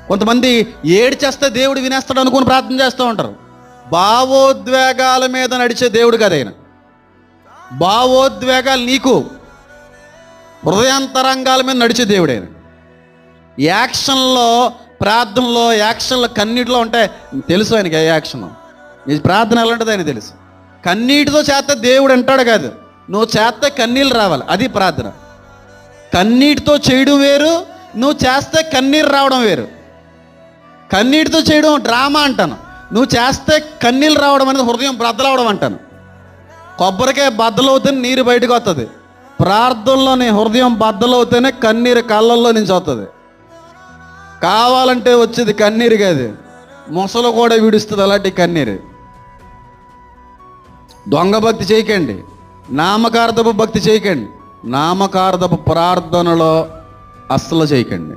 కొంతమంది ఏడ్చేస్తే దేవుడు వినేస్తాడు అనుకుని ప్రార్థన చేస్తూ ఉంటారు. భావోద్వేగాల మీద నడిచే దేవుడు కదా ఆయన. భావోద్వేగాలు నీకు హృదయాంతరంగాల మీద నడిచే దేవుడు ఆయన. యాక్షన్లో, ప్రార్థనలో, యాక్షన్లో, కన్నీటిలో ఉంటాయి. తెలుసు ఆయనకి ఏ యాక్షన్, నీ ప్రార్థన ఎలా ఉంటుంది ఆయన తెలుసు. కన్నీటితో చేస్తే దేవుడు అంటాడు కాదు, నువ్వు చేస్తే కన్నీళ్ళు రావాలి, అది ప్రార్థన. కన్నీటితో చేయడం వేరు, నువ్వు చేస్తే కన్నీరు రావడం వేరు. కన్నీటితో చేయడం డ్రామా అంటాను, నువ్వు చేస్తే కన్నీళ్ళు రావడం అనేది హృదయం బద్దలవడం అంటాను. కొబ్బరికాయ బద్దలవుతేనే నీరు బయటకు వస్తుంది, ప్రార్థనలో నీ హృదయం బద్దలవుతేనే కన్నీరు కళ్ళల్లో నుంచి వస్తుంది. కావాలంటే వచ్చేది కన్నీరు కాదు, ముసలు కూడా విడుస్తుంది అలాంటి కన్నీరు. దొంగ భక్తి చేయకండి, నామకార్థపు భక్తి చేయకండి, నామకార్థపు ప్రార్థనలో అస్సలు చేయకండి.